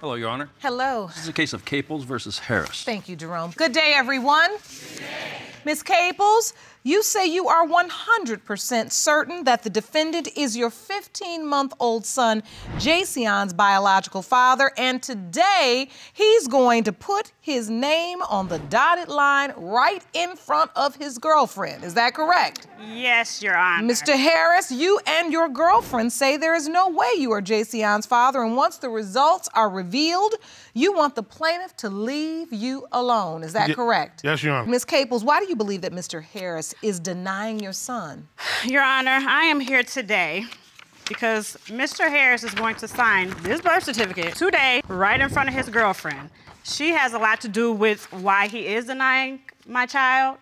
Hello, Your Honor. Hello. This is a case of Caples versus Harris. Thank you, Jerome. Good day, everyone. Ms. Caples, you say you are 100% certain that the defendant is your 15-month-old son, Jason's biological father, and today he's going to put his name on the dotted line right in front of his girlfriend. Is that correct? Yes, Your Honor. Mr. Harris, you and your girlfriend say there is no way you are Jason's father, and once the results are revealed, you want the plaintiff to leave you alone. Is that correct? Yes, Your Honor. Ms. Caples, why do you believe that Mr. Harris is denying your son? Your Honor, I am here today because Mr. Harris is going to sign this birth certificate today right in front of his girlfriend. She has a lot to do with why he is denying my child.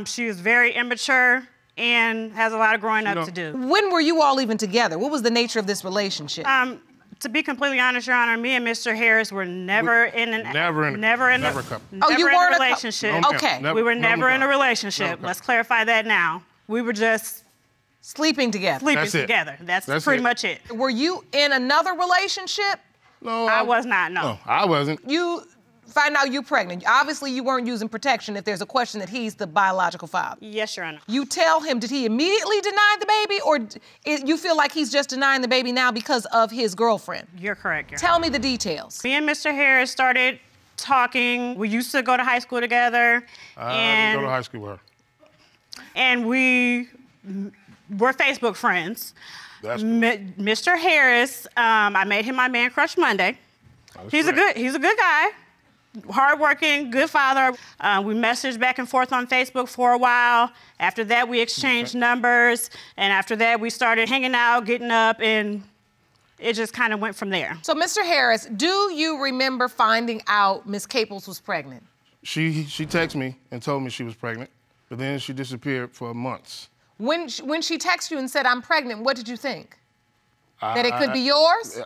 She is very immature and has a lot of growing up to do. When were you all even together? What was the nature of this relationship? To be completely honest, Your Honor, me and Mr. Harris were never in a relationship. Okay. We were never in a relationship. Let's clarify that now. We were just sleeping together. That's pretty much it. Were you in another relationship? No, I was not, no. No, I wasn't. You find out you're pregnant. Obviously, you weren't using protection if there's a question that he's the biological father. Yes, Your Honor. You tell him, did he immediately deny the baby, or you feel like he's just denying the baby now because of his girlfriend? You're correct, Your Honor. Tell me the details. Me and Mr. Harris started talking. We used to go to high school together. I didn't go to high school with her. And we were Facebook friends. That's cool. Mr. Harris, I made him my man crush Monday. He's a good guy. Hardworking, good father. We messaged back and forth on Facebook for a while. After that, we exchanged numbers. And after that, we started hanging out, getting up, and it just kind of went from there. So, Mr. Harris, do you remember finding out Ms. Caples was pregnant? She texted me and told me she was pregnant, but then she disappeared for months. When she texted you and said, I'm pregnant, what did you think? That it could be yours?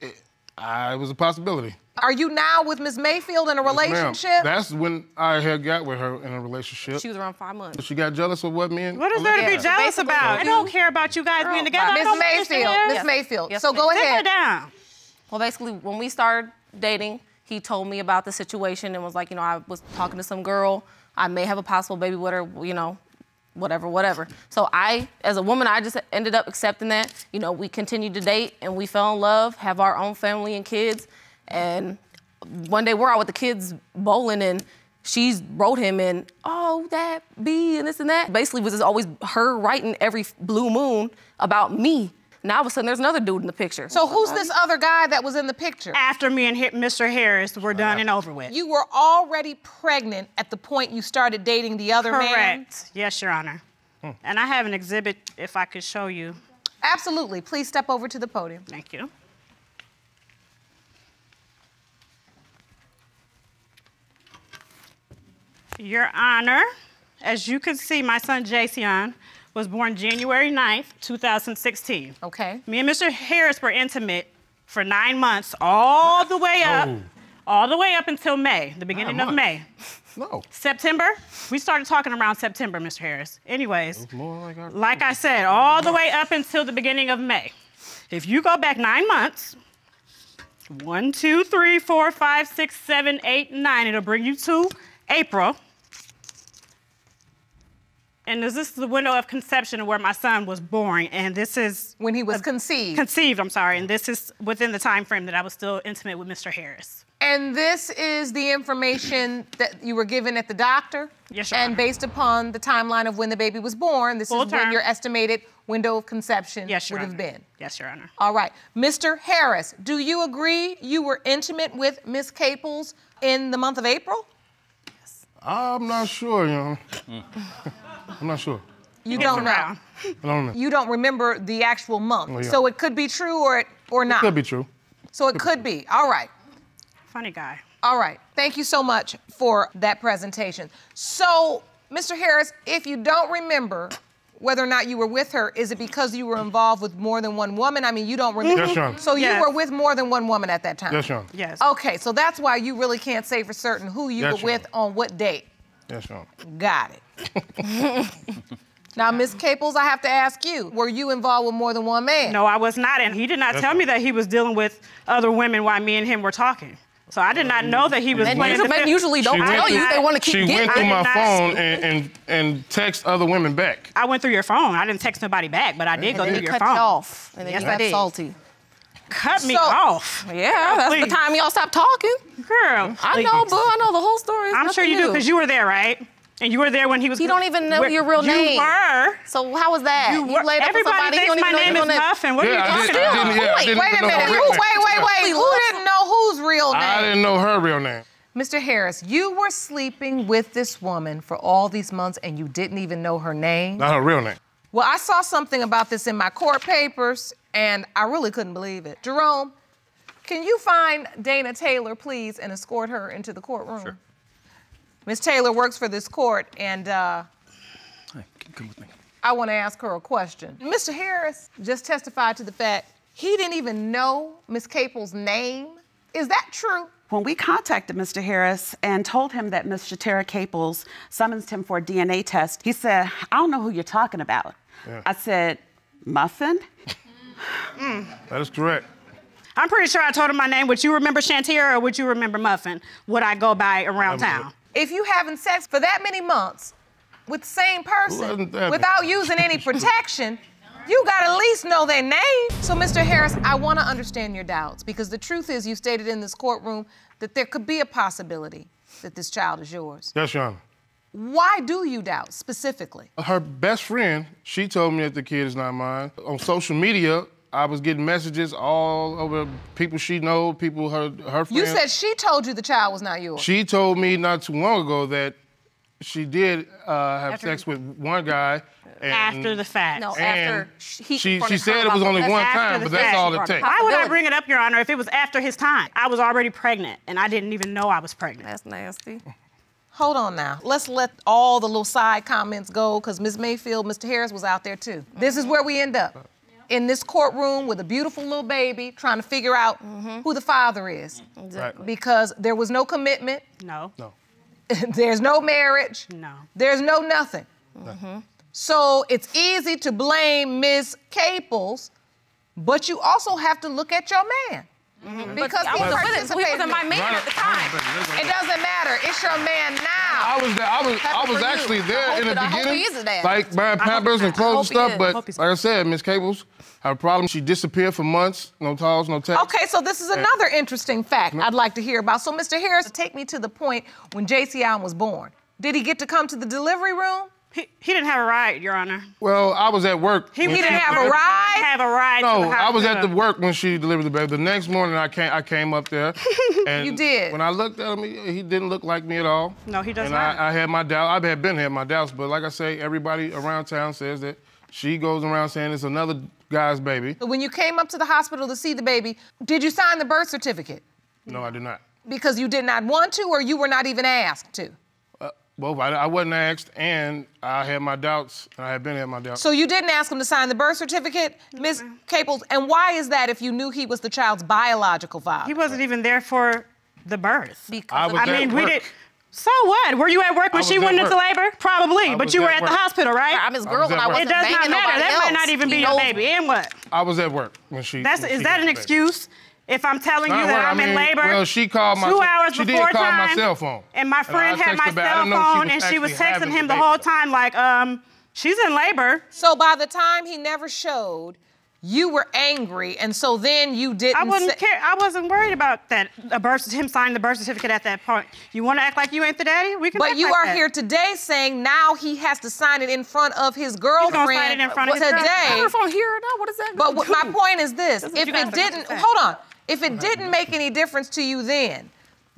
It was a possibility. Are you now with Ms. Mayfield in a relationship? That's when I had got with her in a relationship. She was around 5 months. She got jealous of what me and... What is there to be jealous about? I don't care about you guys being together. Miss Mayfield. Yes, so go ahead. Sit her down. Well, basically, when we started dating, he told me about the situation and was like, I was talking to some girl. I may have a possible baby with her, whatever. So I, as a woman, I just ended up accepting that. We continued to date and we fell in love, have our own family and kids. And one day we're out with the kids bowling and she wrote him in, oh, that B and this and that. Basically, it was just always her writing every blue moon about me. Now all of a sudden there's another dude in the picture. So who's this other guy that was in the picture? After me and Mr. Harris were done and over with. You were already pregnant at the point you started dating the other man? Correct. Yes, Your Honor. And I have an exhibit, if I could show you. Absolutely. Please step over to the podium. Thank you. Your Honor, as you can see, my son Jason was born January 9th, 2016. Okay. Me and Mr. Harris were intimate for 9 months, all the way up until May, the beginning of May. No. September, we started talking around September, Mr. Harris. Anyways, like I said, all the way up until the beginning of May. If you go back 9 months, 1, 2, 3, 4, 5, 6, 7, 8, 9, it'll bring you to April. And this is the window of conception where my son was born, and this is... When he was conceived. Conceived, I'm sorry, and this is within the time frame that I was still intimate with Mr. Harris. And this is the information that you were given at the doctor? Yes, Your Honor. And based upon the timeline of when the baby was born, this is when your estimated window of conception would have been? Yes, Your Honor. All right. Mr. Harris, do you agree you were intimate with Ms. Caples in the month of April? Yes. I'm not sure, I'm not sure. You don't know? I don't know. You don't remember the actual month. Well, yeah. So it could be true or not? It could be true. So it could be. All right. Funny guy. All right. Thank you so much for that presentation. So, Mr. Harris, if you don't remember whether or not you were with her, is it because you were involved with more than one woman? I mean, you don't remember. Yes, Your Honor. So you were with more than one woman at that time? Yes, Your Honor. Yes. Okay, so that's why you really can't say for certain who you were with on what date. Yes, Your Honor. Got it. Now, Ms. Caples, I have to ask you, were you involved with more than one man? No, I was not, and he did not tell me that he was dealing with other women while me and him were talking. So I did not know that he was playing the Men usually don't tell you. They want to keep She getting went through my not- phone and text other women back. I went through your phone. I didn't text nobody back, but I did go through your cut phone. you off. And then Yes, you I got did. salty. Cut me So- off. Yeah, that's Please. the time y'all stopped talking. Girl. I know, boo. I know the whole story. It's I'm sure nothing you do, new. because you were there, right? And you were there when he was... He don't even know your real name. You were. So how was that? You were. laid up with Everybody somebody, he thinks don't my even know name your is real name. Muffin. What are you I talking didn't, about? I didn't Wait a even know minute. her real name. Wait. Who didn't know whose real name? I didn't know her real name. Mr. Harris, you were sleeping with this woman for all these months and you didn't even know her name? Not her real name. Well, I saw something about this in my court papers and I really couldn't believe it. Jerome, can you find Dana Taylor, please, and escort her into the courtroom? Sure. Ms. Taylor works for this court and Hey, come with me. I want to ask her a question. Mr. Harris just testified to the fact he didn't even know Ms. Caples' name. Is that true? When we contacted Mr. Harris and told him that Ms. Shatera Caples summoned him for a DNA test, he said, I don't know who you're talking about. Yeah. I said, Muffin? That is correct. I'm pretty sure I told him my name. Would you remember Shantira or would you remember Muffin? Would I go by around town? If you having sex for that many months with the same person Wasn't that without many? using any protection, you gotta at least know their name. So, Mr. Harris, I wanna understand your doubts because the truth is you stated in this courtroom that there could be a possibility that this child is yours. Yes, Your Honor. Why do you doubt specifically? Her best friend, she told me that the kid is not mine. On social media, I was getting messages all over people she knows, people her friends. You said she told you the child was not yours. She told me not too long ago that she did have sex with one guy. And After the fact. No, And after he she confronted said her it was about only the- one After time, the but that's fact. all it takes. Why would I Possibility. bring it up, Your Honor, if it was after his time? I was already pregnant, and I didn't even know I was pregnant. That's nasty. Hold on now. Let's let all the little side comments go because Ms. Mayfield, Mr. Harris was out there too. This is where we end up. In this courtroom with a beautiful little baby trying to figure out who the father is. Right. Because there was no commitment, No. No. there's no marriage, No. there's no nothing. So it's easy to blame Ms. Caples, but you also have to look at your man. Because I he wasn't with it. He participated wasn't my in it. man at the time. It doesn't matter. It's your man now. I was there. I was Happy for you. actually there I in the hope he beginning, is his dad. like buying Pampers and clothes and hope he stuff. is. But Hope he's- like I said, Miss Caples had a problem. She disappeared for months. No calls, no texts. Okay, so this is another interesting fact I'd like to hear about. So, Mr. Harris, take me to the point when J.C. Allen was born. Did he get to come to the delivery room? He didn't have a ride, Your Honor. Well, I was at work. He when didn't she- have a ride? Have a ride to No, the I was at the hospital. work when she delivered the baby. The next morning, I came up there. And You did? When I looked at him, he didn't look like me at all. No, he does and not. I had my doubt. I had been had my doubts, but like I say, everybody around town says that she goes around saying it's another guy's baby. So when you came up to the hospital to see the baby, did you sign the birth certificate? No, I did not. Because you did not want to or you were not even asked to? Both. I wasn't asked, and I had my doubts, and I had been had my doubts. So you didn't ask him to sign the birth certificate, Ms. Caples, and why is that if you knew he was the child's biological father? He wasn't even there for the birth. Because I of was I at mean, we work. did. So what? Were you at work when was she at went into work. labor? Probably, I but was you were at at the work. hospital, right? I'm his girl was when at I work. wasn't It does banging not matter. nobody That else. might not even be He your knows baby. me. And what? I was at work when she. Is when she that got an the baby. excuse? If I'm telling you Not that what I I'm in mean, labor, well, she called my 2 hours she did before call time, my cell phone. and my friend I had my texted back. I cell didn't know she phone, was and she was actually texting having him the the whole baby. time like, she's in labor. So by the time he never showed, you were angry, and so then you didn't I say... I wasn't worried about that. Him signing the birth certificate at that point. You want to act like you ain't the daddy? We can. But act you like are that. here today saying now he has to sign it in front of his girlfriend sign it in front of his today. girlfriend. Never from here now. What is that? But what my point is this: This is if you guys it are didn't, upset. hold on, if it didn't make any difference to you then,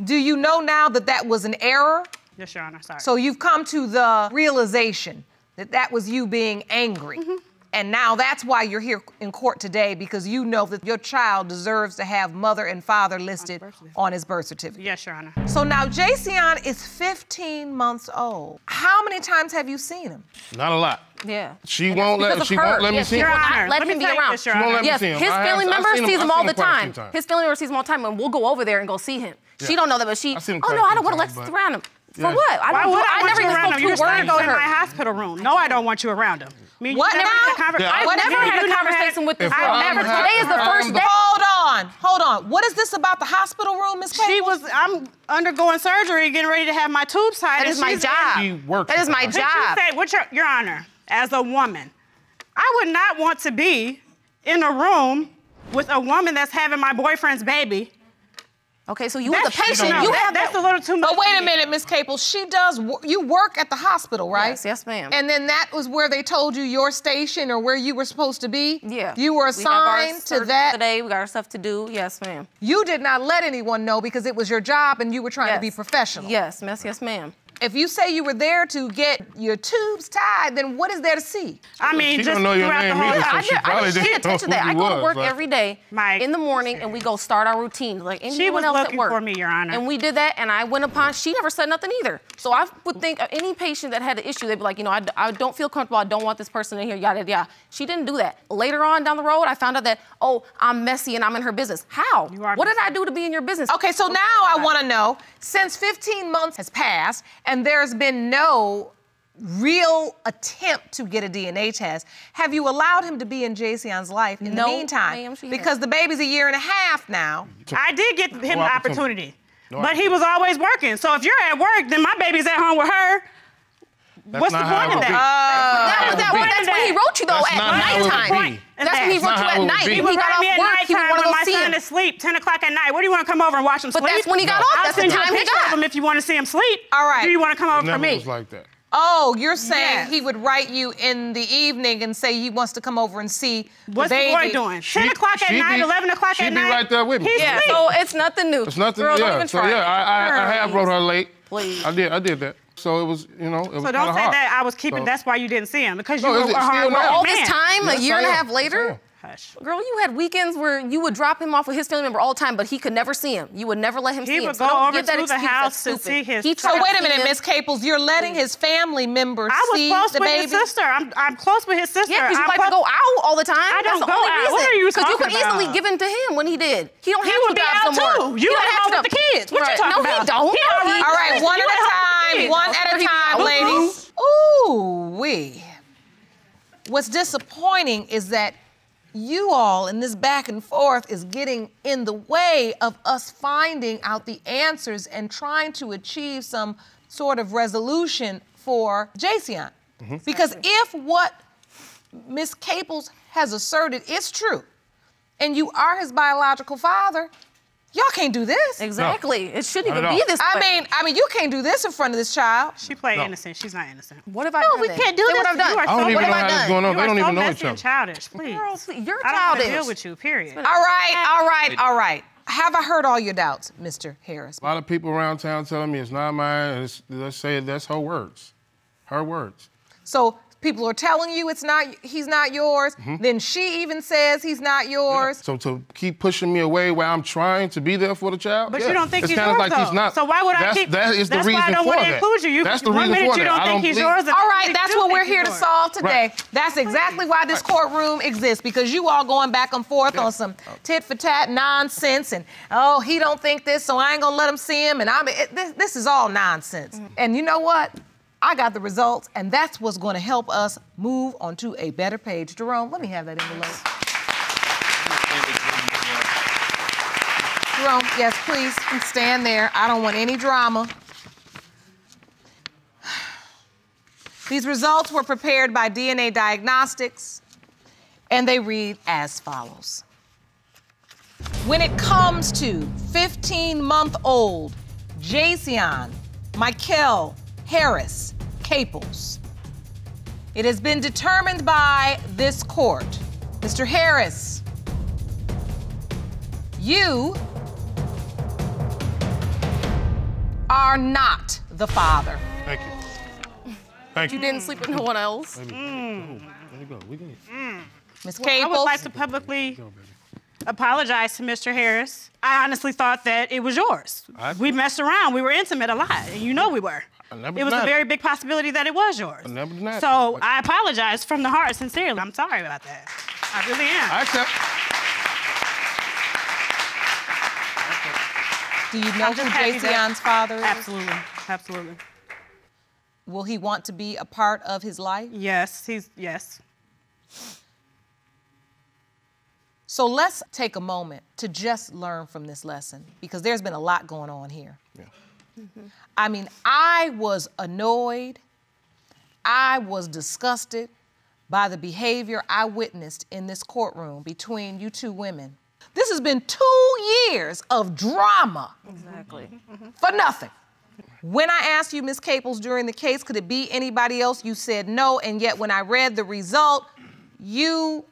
do you know now that that was an error? Yes, Your Honor. Sorry. So you've come to the realization that that was you being angry. And now that's why you're here in court today, because you know that your child deserves to have mother and father listed on his birth certificate. Yes, Your Honor. So now Jayceon is 15 months old. How many times have you seen him? Not a lot. Yeah. She won't let. Because of She her. won't let me Yes, see she him. will Your not Honor, let let him me be tell you around. this, Your She won't Honor. let me Yes, see him. his family members sees him all the time. I've seen him His family members sees him all the time, and we'll go over there and go see him. She don't know that, but she, I've seen him oh quite no, a I few don't want to times, let but- around him. For what? Why would I never want you even around spoke him? 2 You're staying words in to my her. hospital room. No, I don't want you around him. I mean, What you never now? had a conversation. I've never had a conversation with this girl. I've never. Today is the first day. Hold on. What is this about the hospital room, Ms. Caples? I'm undergoing surgery, getting ready to have my tubes tied. That is my She job. works That is my at job. What's your Honor, as a woman, I would not want to be in a room with a woman that's having my boyfriend's baby. Okay, so you as a patient, That's a little too much. But wait a minute, Ms. Caples. You work at the hospital, right? Yes, ma'am. And then that was where they told you your station or where you were supposed to be? Yeah. You were assigned to that? Today, we got our stuff to do. Yes, ma'am. You did not let anyone know because it was your job and you were trying to be professional. Yes, miss. Yes, ma'am. If you say you were there to get your tubes tied, then what is there to see? I mean, She just don't know your throughout the name whole either, time. so she probably I didn't pay didn't know attention to that. who I you go to was, work like- every day Mike. in the morning, and we go start our routines like anyone She was else at looking work. for me, Your Honor. And we did that, and I went upon. She never said nothing either. So I would think any patient that had an issue, they'd be like, you know, I don't feel comfortable. I don't want this person in here. Yada yada. She didn't do that. Later on down the road, I found out that I'm messy and I'm in her business. How? You are What did I do to be in your business? Okay, so now I want to know, since 15 months has passed and there's been no real attempt to get a DNA test, have you allowed him to be in Jayceon's life in the No, meantime? ma'am, she because the baby's a year and a half now. I did get him the opportunity. No But he was always working. So if you're at work, then my baby's at home with her. What's the point of that? That's when he wrote you though That's at not how it would nighttime. be. That's when he That's wrote not you how it at would night. be. When He he would got write off me at work, he would nighttime want to when go my see son him. is asleep, 10 o'clock at night. What do you want to come over and watch him But sleep? that's when he got off. I'll That's the send you a time he picture of got. him if you want to see him sleep. All right. Do you want to come over for Never me? was like that. Oh, you're saying Yes. he would write you in the evening and say he wants to come over and see What's the the baby. boy doing? 10 o'clock at She'd night, be- 11 o'clock she'd at be night? right there with me. He's Yeah, asleep. so it's nothing new. It's nothing. Girl, don't yeah. even So try. yeah, I have wrote her late. Please. I did that. So it was, it was So kinda don't say hard. that I was keeping, So- that's why you didn't see him, because you No, were it's a still hard now. All working this man. time, a Yes, year and a I am. half later? Yeah. Hush. Girl, you had weekends where you would drop him off with his family member all the time, but he could never see him. You would never let him see He him. would So go don't over give that to the excuse. house That's to stupid. see his He So tried wait a to minute, see him. Miss Caples, you're letting his family members I was see close the with baby? his sister. I'm close with his sister. Yeah, because you I'm like to close- go out all the time. I don't That's the go only out. reason. What are you Because you could talking easily about? give in to him when he did. He don't He have would to be drive out somewhere. too. He You don't at have home to- with the kids. What you Right. talking No, about? he don't. He No, already- he All right, You one at home with at the a kids. time, one at a He time, be ladies. Ooh-wee. What's disappointing is that you all in this back and forth is getting in the way of us finding out the answers and trying to achieve some sort of resolution for Jayceon. Because if what Ms. Caples has asserted is true, and you are his biological father, y'all can't do this. Exactly. It shouldn't Not even at be all. this way. I mean, you can't do this in front of this child. She played innocent. She's not innocent. What have I No, done we then? can't do Say this. what I've done. You are I don't so even know have I how this done? is going on. You They are don't so even know messy each and other. childish, please. Girl, you're I don't want to childish. deal with you, period. All right. Have I heard all your doubts, Mr. Harris? A lot of people around town telling me it's not mine, and let's say that's her words. Her words. So people are telling you he's not yours. Then she even says he's not yours. So to keep pushing me away while I'm trying to be there for the child, But yeah, you don't think it's he's kinda yours, like he's though. not. So why would I keep? That is the that's reason why I don't for want to that. include you. That's the one reason minute for you that. don't I think don't he's believe- yours. the All next right, minute that's you what think we're he's here to yours. solve today. Right. That's exactly why this courtroom exists, because you all going back and forth on some tit for tat nonsense, and he don't think this, so I ain't gonna let him see him, and this is all nonsense. And you know what? I got the results, and that's what's going to help us move onto a better page. Jerome, let me have that envelope. Jerome, yes, please stand there. I don't want any drama. These results were prepared by DNA Diagnostics, and they read as follows. When it comes to 15-month-old Jayceon Michael Harris Caples, it has been determined by this court, Mr. Harris, you are not the father. Thank you. Thank you. You didn't sleep with no one else. There you go. We can. Ms. I Caples, would like to publicly apologize to Mr. Harris. I honestly thought that it was yours. We messed around. We were intimate a lot, and you know we were. never It was a denied very big possibility that it was yours. I never denied it. So I apologize from the heart, sincerely. I'm sorry about that. I really am. I accept. do you know who just happy that- Jayceon's father is? Absolutely. Absolutely. Will he want to be a part of his life? Yes, yes. So let's take a moment to just learn from this lesson, because there's been a lot going on here. Yeah. I mean, I was annoyed, I was disgusted by the behavior I witnessed in this courtroom between you two women. This has been 2 years of drama. Exactly. For nothing. When I asked you, Ms. Caples, during the case, could it be anybody else, you said no, and yet when I read the result, you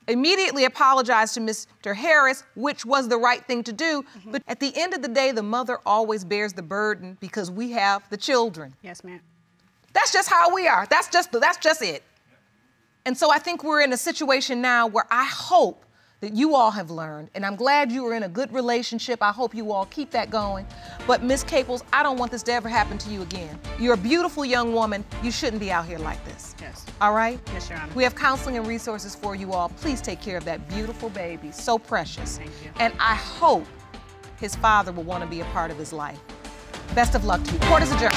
immediately apologized to Mr. Harris, which was the right thing to do. But at the end of the day, the mother always bears the burden because we have the children. Yes, ma'am. That's just how we are. That's just it. And so I think we're in a situation now where I hope that you all have learned, and I'm glad you are in a good relationship. I hope you all keep that going. But Ms. Caples, I don't want this to ever happen to you again. You're a beautiful young woman. You shouldn't be out here like this. Yes. All right? Yes, Your Honor. We have counseling and resources for you all. Please take care of that beautiful baby. So precious. Thank you. And I hope his father will want to be a part of his life. Best of luck to you. Court is adjourned.